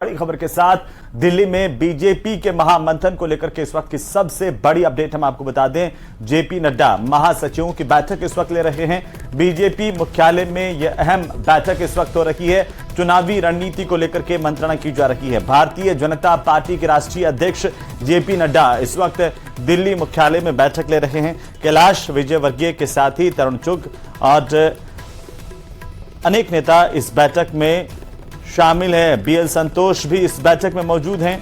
बड़ी खबर के साथ दिल्ली में बीजेपी के महामंथन को लेकर के इस वक्त की सबसे बड़ी अपडेट हम आपको बता दें। जेपी नड्डा महासचिवों की बैठक इस वक्त ले रहे हैं। बीजेपी मुख्यालय में यह अहम बैठक इस वक्त हो रही है। चुनावी रणनीति को लेकर के मंत्रणा की जा रही है। भारतीय जनता पार्टी के राष्ट्रीय अध्यक्ष जेपी नड्डा इस वक्त दिल्ली मुख्यालय में बैठक ले रहे हैं। कैलाश विजयवर्गीय के साथ ही तरुण चुग और अनेक नेता इस बैठक में शामिल है। बीएल संतोष भी इस बैठक में मौजूद हैं।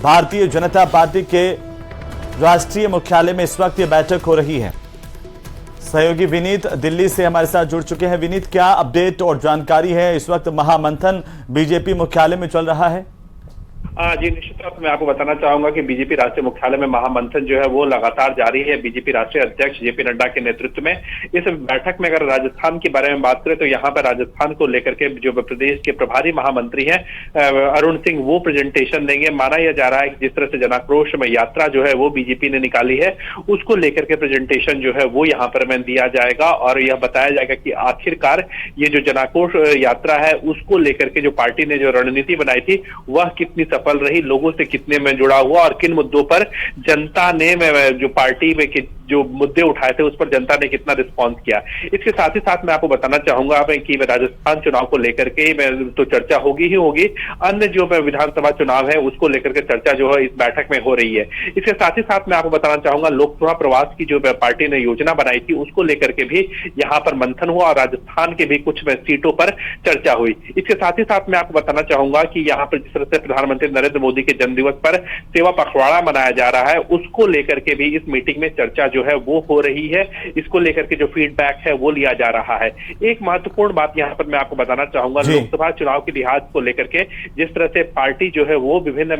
भारतीय जनता पार्टी के राष्ट्रीय मुख्यालय में इस वक्त ये बैठक हो रही है। सहयोगी विनीत दिल्ली से हमारे साथ जुड़ चुके हैं। विनीत, क्या अपडेट और जानकारी है? इस वक्त महामंथन बीजेपी मुख्यालय में चल रहा है। जी निश्चित तौर पर मैं आपको बताना चाहूंगा कि बीजेपी राष्ट्रीय मुख्यालय में महामंथन जो है वो लगातार जारी है। बीजेपी राष्ट्रीय अध्यक्ष जेपी नड्डा के नेतृत्व में इस बैठक में अगर राजस्थान के बारे में बात करें तो यहाँ पर राजस्थान को लेकर के जो प्रदेश के प्रभारी महामंत्री हैं अरुण सिंह वो प्रेजेंटेशन देंगे। माना यह जा रहा है कि जिस तरह से जनाक्रोश में यात्रा जो है वो बीजेपी ने निकाली है उसको लेकर के प्रेजेंटेशन जो है वो यहाँ पर दिया जाएगा और यह बताया जाएगा कि आखिरकार ये जो जनाक्रोश यात्रा है उसको लेकर के जो पार्टी ने जो रणनीति बनाई थी वह कितनी सफल रही, लोगों से कितने में जुड़ा हुआ और किन मुद्दों पर जनता ने जो पार्टी में जो मुद्दे उठाए थे उस पर जनता ने कितना रिस्पांस किया। इसके साथ ही साथ मैं आपको बताना चाहूंगा कि राजस्थान चुनाव को लेकर के तो चर्चा होगी ही होगी। अन्य जो विधानसभा चुनाव है उसको लेकर के चर्चा जो है इस बैठक में हो रही है। इसके साथ ही साथ मैं आपको बताना चाहूंगा लोकसभा प्रवास की जो पार्टी ने योजना बनाई थी उसको लेकर के भी यहाँ पर मंथन हुआ और राजस्थान के भी कुछ सीटों पर चर्चा हुई। इसके साथ ही साथ मैं आपको बताना चाहूंगा कि यहाँ पर जिस तरह से प्रधानमंत्री नरेंद्र मोदी के जन्मदिवस पर सेवा पखवाड़ा मनाया जा रहा है उसको लेकर के भी इस मीटिंग में चर्चा जो है वो हो रही है। इसको लेकर के जो फीडबैक है वो लिया जा रहा है। एक महत्वपूर्ण बात यहाँ पर मैं आपको बताना चाहूंगा लोकसभा चुनाव के लिहाज को लेकर के जिस तरह से पार्टी जो है वो विभिन्न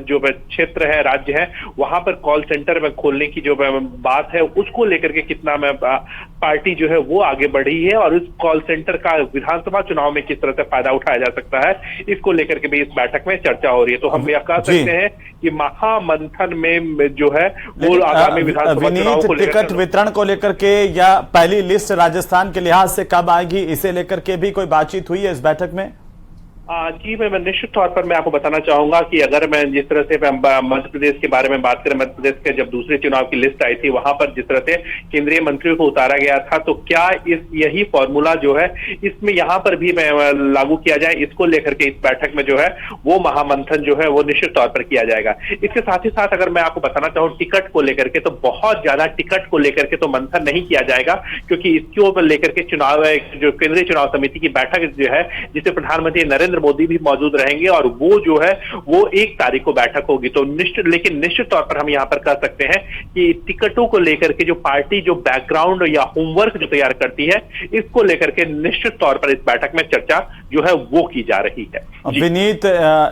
जो क्षेत्र है राज्य है वहां पर कॉल सेंटर में खोलने की जो बात है उसको लेकर के कितना पार्टी जो है वो आगे बढ़ी है और इस कॉल सेंटर का विधानसभा चुनाव में किस तरह से फायदा उठाया जा सकता है इसको लेकर के भी इस बैठक में चर्चा हो रही है। तो हम यह कह सकते हैं कि महामंथन में जो है वो आगामी विधानसभा चुनाव को टिकट वितरण को लेकर के या पहली लिस्ट राजस्थान के लिहाज से कब आएगी इसे लेकर के भी कोई बातचीत हुई है इस बैठक में? जी मैं निश्चित तौर पर मैं आपको बताना चाहूंगा कि अगर मैं जिस तरह से मध्य प्रदेश के बारे में बात करें, मध्य प्रदेश के जब दूसरे चुनाव की लिस्ट आई थी वहां पर जिस तरह से केंद्रीय मंत्रियों को उतारा गया था तो क्या यही फॉर्मूला जो है इसमें यहाँ पर भी लागू किया जाए इसको लेकर के इस बैठक में जो है वो महामंथन जो है वो निश्चित तौर पर किया जाएगा। इसके साथ ही साथ अगर मैं आपको बताना चाहूँ टिकट को लेकर के तो बहुत ज्यादा टिकट को लेकर के तो मंथन नहीं किया जाएगा क्योंकि इसको लेकर के चुनाव जो केंद्रीय चुनाव समिति की बैठक जो है जिसे प्रधानमंत्री नरेंद्र मोदी भी मौजूद रहेंगे और वो जो है वो 1 तारीख को बैठक होगी। तो निश्चित तौर पर हम यहाँ पर कह सकते हैं कि टिकटों को लेकर के जो पार्टी जो बैकग्राउंड या होमवर्क जो तैयार करती है इसको लेकर के निश्चित तौर पर इस बैठक में चर्चा जो है वो की जा रही है। विनीत,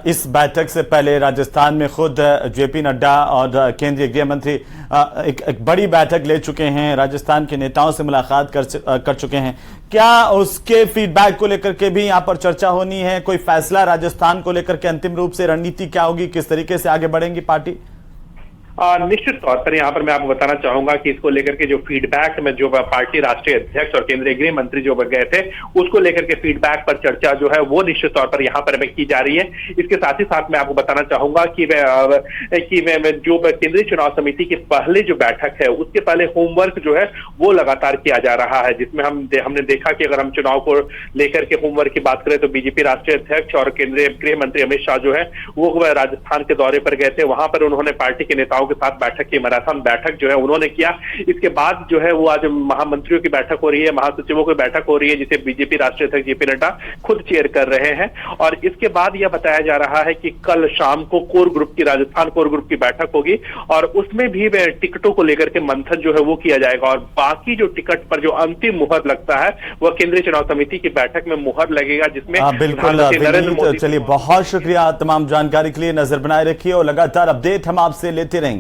इस बैठक से पहले राजस्थान में खुद जेपी नड्डा और केंद्रीय गृह मंत्री एक बड़ी बैठक ले चुके हैं, राजस्थान के नेताओं से मुलाकात कर चुके हैं। क्या उसके फीडबैक को लेकर के भी यहाँ पर चर्चा होनी है? कोई फैसला राजस्थान को लेकर के अंतिम रूप से रणनीति क्या होगी, किस तरीके से आगे बढ़ेंगी पार्टी? निश्चित तौर पर यहाँ पर मैं आपको बताना चाहूंगा कि इसको लेकर के जो फीडबैक में जो पार्टी राष्ट्रीय अध्यक्ष और केंद्रीय गृह मंत्री जो गए थे उसको लेकर के फीडबैक पर चर्चा जो है वो निश्चित तौर पर यहाँ पर की जा रही है। इसके साथ ही साथ मैं आपको बताना चाहूंगा कि जो केंद्रीय चुनाव समिति की पहले जो बैठक है उसके पहले होमवर्क जो है वो लगातार किया जा रहा है जिसमें हमने देखा कि अगर हम चुनाव को लेकर के होमवर्क की बात करें तो बीजेपी राष्ट्रीय अध्यक्ष और केंद्रीय गृह मंत्री अमित शाह जो है वो राजस्थान के दौरे पर गए थे। वहां पर उन्होंने पार्टी के नेताओं के साथ बैठक की, मैराथन बैठक जो है उन्होंने किया। इसके बाद जो है वो आज महामंत्रियों की बैठक हो रही है, महासचिवों की बैठक हो रही है जिसे बीजेपी राष्ट्रीय अध्यक्ष जेपी नड्डा खुद चेयर कर रहे हैं और इसके बाद यह बताया जा रहा है कि कल शाम को कोर ग्रुप की राजस्थान कोर ग्रुप की बैठक होगी और उसमें भी टिकटों को लेकर के मंथन जो है वो किया जाएगा और बाकी जो टिकट पर जो अंतिम मुहर लगता है वह केंद्रीय चुनाव समिति की बैठक में मुहर लगेगा जिसमें नरेंद्र मोदी। चलिए, बहुत शुक्रिया तमाम जानकारी के लिए। नजर बनाए रखिए और लगातार अपडेट हम आपसे लेते रहेंगे।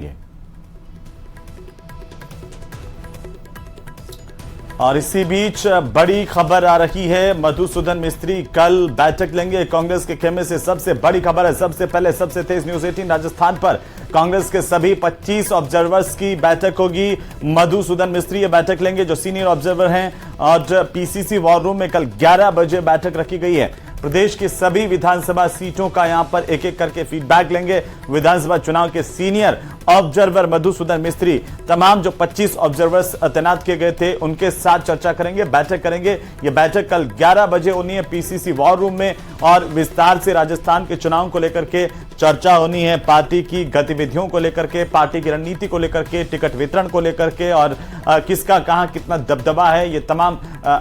और इसी बीच बड़ी खबर आ रही है, मधुसूदन मिस्त्री कल बैठक लेंगे कांग्रेस के खेमे से। सबसे बड़ी खबर है, सबसे पहले सबसे तेज न्यूज 18 राजस्थान पर कांग्रेस के सभी 25 ऑब्जर्वर्स की बैठक होगी। मधुसूदन मिस्त्री ये बैठक लेंगे जो सीनियर ऑब्जर्वर हैं और पीसीसी वॉर रूम में कल 11 बजे बैठक रखी गई है। प्रदेश की सभी विधानसभा सीटों का यहां पर एक एक करके फीडबैक लेंगे। विधानसभा चुनाव के सीनियर ऑब्जर्वर मधुसूदन मिस्त्री तमाम जो 25 ऑब्जर्वर्स तैनात किए गए थे उनके साथ चर्चा करेंगे, बैठक करेंगे। यह बैठक कल 11 बजे होनी है पीसीसी वॉर रूम में और विस्तार से राजस्थान के चुनाव को लेकर के चर्चा होनी है, पार्टी की गतिविधियों को लेकर के, पार्टी की रणनीति को लेकर के, टिकट वितरण को लेकर के और किसका कहां कितना दबदबा है। ये तमाम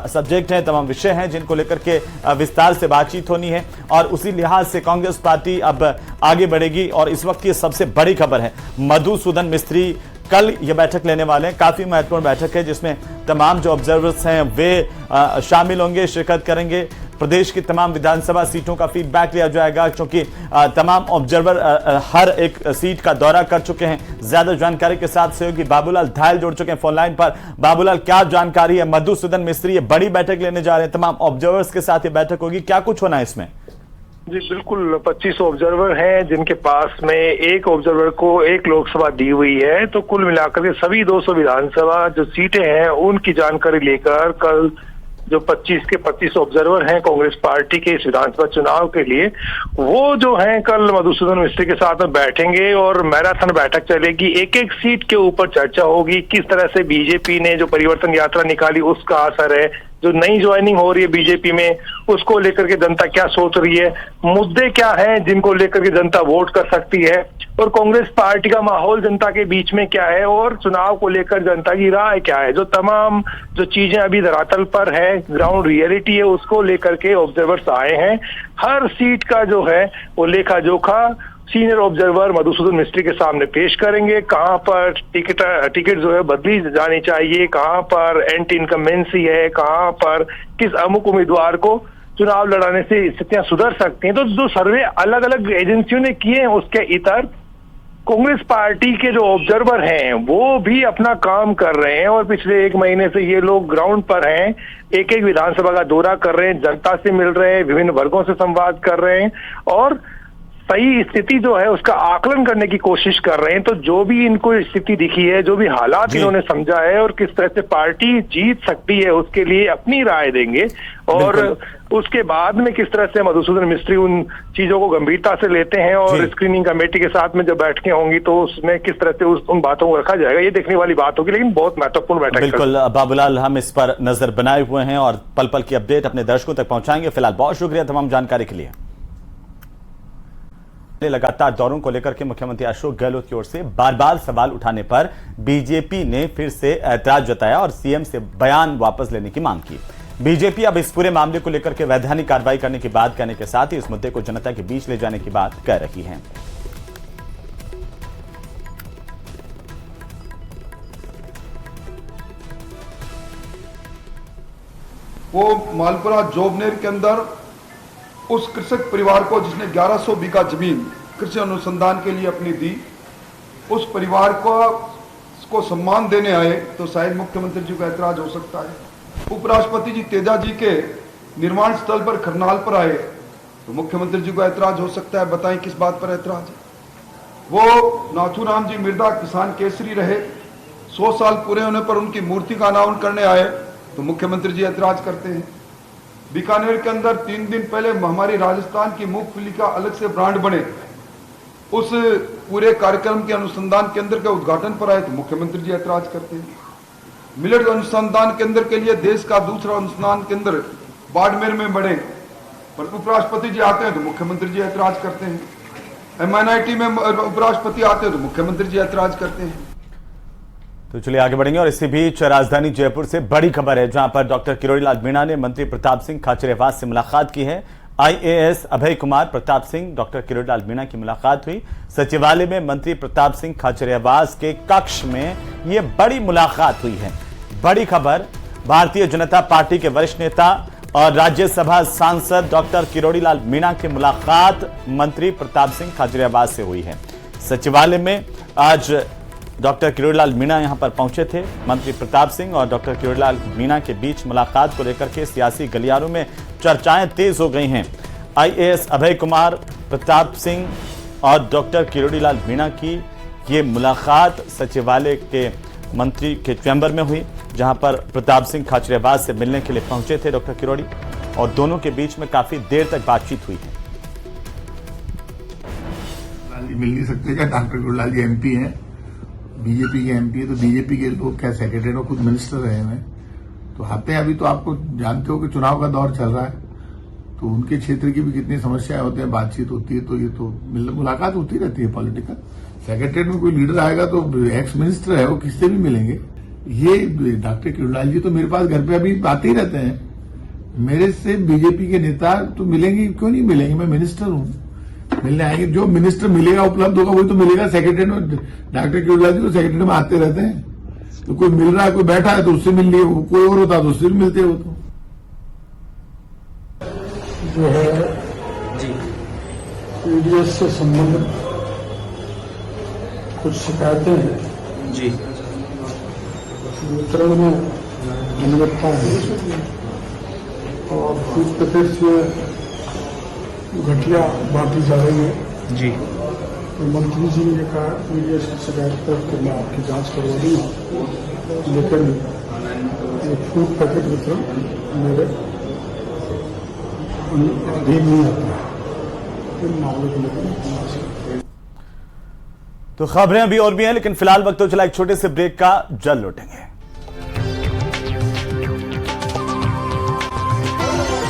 सब्जेक्ट हैं, तमाम विषय हैं जिनको लेकर के विस्तार से बातचीत होनी है और उसी लिहाज से कांग्रेस पार्टी अब आगे बढ़ेगी। और इस वक्त ये सबसे बड़ी खबर है, मधुसूदन मिस्त्री कल ये बैठक लेने वाले हैं। काफी महत्वपूर्ण बैठक है जिसमें तमाम जो ऑब्जर्वर्स हैं वे शामिल होंगे, शिरकत करेंगे। प्रदेश की तमाम विधानसभा सीटों का फीडबैक लिया जाएगा क्योंकि तमाम ऑब्जर्वर हर एक सीट का दौरा कर चुके हैं। ज्यादा जानकारी के साथ सहयोगी बाबूलाल धायल जुड़ चुके हैं फोन लाइन पर। बाबूलाल, क्या जानकारी है? मधुसूदन मिस्त्री ये बड़ी बैठक लेने जा रहे हैं, तमाम ऑब्जर्वर्स के साथ ये बैठक होगी, क्या कुछ होना है इसमें? जी बिल्कुल, 25 ऑब्जर्वर हैं जिनके पास में एक ऑब्जर्वर को एक लोकसभा दी हुई है, तो कुल मिलाकर के सभी 200 विधानसभा जो सीटें हैं उनकी जानकारी लेकर कल जो 25 के 25 ऑब्जर्वर हैं कांग्रेस पार्टी के इस विधानसभा चुनाव के लिए, वो जो हैं कल मधुसूदन मिस्त्री के साथ में बैठेंगे और मैराथन बैठक चलेगी। एक एक सीट के ऊपर चर्चा होगी, किस तरह से बीजेपी ने जो परिवर्तन यात्रा निकाली उसका असर है, जो नई ज्वाइनिंग हो रही है बीजेपी में उसको लेकर के जनता क्या सोच रही है, मुद्दे क्या हैं जिनको लेकर के जनता वोट कर सकती है और कांग्रेस पार्टी का माहौल जनता के बीच में क्या है और चुनाव को लेकर जनता की राय क्या है। जो तमाम जो चीजें अभी धरातल पर है, ग्राउंड रियलिटी है, उसको लेकर के ऑब्जर्वर्स आए हैं। हर सीट का जो है वो लेखा जोखा सीनियर ऑब्जर्वर मधुसूदन मिस्त्री के सामने पेश करेंगे। कहां पर टिकट जो है बदली जानी चाहिए, कहां पर एंटी इनकम्बेंसी है, कहां पर किस अमुक उम्मीदवार को चुनाव लड़ाने से स्थितियां सुधर सकती हैं। तो जो सर्वे अलग अलग एजेंसियों ने किए हैं उसके इतर कांग्रेस पार्टी के जो ऑब्जर्वर हैं वो भी अपना काम कर रहे हैं और पिछले 1 महीने से ये लोग ग्राउंड पर हैं, एक एक विधानसभा का दौरा कर रहे हैं, जनता से मिल रहे हैं, विभिन्न वर्गों से संवाद कर रहे हैं और सही स्थिति जो है उसका आकलन करने की कोशिश कर रहे हैं। तो जो भी इनको स्थिति दिखी है, जो भी हालात इन्होंने समझा है और किस तरह से पार्टी जीत सकती है उसके लिए अपनी राय देंगे और उसके बाद में किस तरह से मधुसूदन मिस्त्री उन चीजों को गंभीरता से लेते हैं और स्क्रीनिंग कमेटी के साथ में जब बैठकें होंगी तो उसमें किस तरह से उन बातों को रखा जाएगा, ये देखने वाली बात होगी। लेकिन बहुत महत्वपूर्ण बैठक। बिल्कुल बाबूलाल, हम इस पर नजर बनाए हुए हैं और पल पल की अपडेट अपने दर्शकों तक पहुंचाएंगे। फिलहाल बहुत शुक्रिया तमाम जानकारी के लिए। लगातार दौरों को लेकर के मुख्यमंत्री अशोक गहलोत की ओर से बार बार सवाल उठाने पर बीजेपी ने फिर से ऐतराज जताया और सीएम से बयान वापस लेने की मांग की। बीजेपी अब इस पूरे मामले को लेकर के वैधानिक कार्रवाई करने की बात कहने के साथ ही इस मुद्दे को जनता के बीच ले जाने की बात कह रही है। वो मालपुरा जोबनेर के अंदर उस कृषक परिवार को जिसने 1100 बीघा जमीन कृषि अनुसंधान के लिए अपनी दी, उस परिवार को सम्मान देने आए तो शायद मुख्यमंत्री जी को ऐतराज हो सकता है। उपराष्ट्रपति जी तेजा जी के निर्माण स्थल पर खरनाल पर आए तो मुख्यमंत्री जी को ऐतराज हो सकता है। बताएं किस बात पर ऐतराज है? वो नाथूराम जी मिर्दा किसान केसरी रहे, 100 साल पूरे होने पर उनकी मूर्ति का अनावरण करने आए तो मुख्यमंत्री जी ऐतराज करते हैं। बीकानेर के अंदर 3 दिन पहले हमारी राजस्थान की मूंगफली का अलग से ब्रांड बने, उस पूरे कार्यक्रम के अनुसंधान केंद्र के उद्घाटन पर आए तो मुख्यमंत्री जी ऐतराज करते हैं। मिलेट अनुसंधान केंद्र के लिए देश का दूसरा अनुसंधान केंद्र बाड़मेर में बने पर उपराष्ट्रपति जी आते हैं तो मुख्यमंत्री जी ऐतराज करते हैं। MNIT में उपराष्ट्रपति आते हैं तो मुख्यमंत्री जी ऐतराज करते हैं। तो चलिए आगे बढ़ेंगे और इसी बीच राजधानी जयपुर से बड़ी खबर है जहां पर डॉक्टर किरोड़ीलाल मीणा ने मंत्री प्रताप सिंह खाचरियावास से मुलाकात की है। IAS अभय कुमार, प्रताप सिंह, डॉक्टर किरोड़ीलाल मीणा की मुलाकात हुई। सचिवालय में मंत्री प्रताप सिंह खाचरियावास के कक्ष में यह बड़ी मुलाकात हुई है। बड़ी खबर, भारतीय जनता पार्टी के वरिष्ठ नेता और राज्यसभा सांसद डॉक्टर किरोड़ीलाल मीणा की मुलाकात मंत्री प्रताप सिंह खाचरियावास से हुई है। सचिवालय में आज डॉक्टर किरोड़ीलाल मीणा यहां पर पहुंचे थे। मंत्री प्रताप सिंह और डॉक्टर किरोड़ीलाल मीणा के बीच मुलाकात को लेकर के सियासी गलियारों में चर्चाएं तेज हो गई हैं। IAS अभय कुमार, प्रताप सिंह और डॉक्टर किरोड़ीलाल मीणा की ये मुलाकात सचिवालय के मंत्री के चैम्बर में हुई, जहां पर प्रताप सिंह खाचरियावास से मिलने के लिए पहुंचे थे डॉक्टर किरोड़ी। और दोनों के बीच में काफी देर तक बातचीत हुई है। लाल जी मिल नहीं सकते क्या? डॉक्टर गुरलाल जी एमपी हैं, बीजेपी के एमपी है, तो बीजेपी के लोग क्या सेक्रेटरी और खुद मिनिस्टर रहे हैं, तो आते हैं। अभी तो आपको जानते हो कि चुनाव का दौर चल रहा है, तो उनके क्षेत्र की भी कितनी समस्याएं होती हैं, बातचीत होती है, तो ये तो मुलाकात होती रहती है पॉलिटिकल। सेक्रेटरीट में कोई लीडर आएगा तो एक्स मिनिस्टर है, वो किससे भी मिलेंगे। ये डॉक्टर किरोड़लाल जी तो मेरे पास घर पे अभी आते ही रहते हैं। मेरे से बीजेपी के नेता तो मिलेंगे, क्यों नहीं मिलेंगे? मैं मिनिस्टर हूं, मिलने आएंगे। जो मिनिस्टर मिलेगा, उपलब्ध होगा, वही तो मिलेगा। सेक्रेटरीट में डॉक्टर किरोड़लाल जी तो सेक्रेटरीट में आते रहते हैं, तो कोई मिल रहा है, कोई बैठा है तो उससे मिल लिए, कोई और होता तो उससे भी मिलते हो। तो जो है जी पीडीएस से संबंधित कुछ शिकायतें हैं जी, वितरण में अनियमितता है और फूड पैकेट्स में घटिया बांटी जा रही है जी। तो मंत्री जी ने कहा पीडीएस की शिकायत पर तो मैं आपकी जांच करवा दूंगा, लेकिन ये फूड पैकेट वितरण मेरे अधीन नहीं आता है। मामले को लेकर तो खबरें अभी और भी हैं, लेकिन फिलहाल वक्त तो चला एक छोटे से ब्रेक का, जल्द लौटेंगे।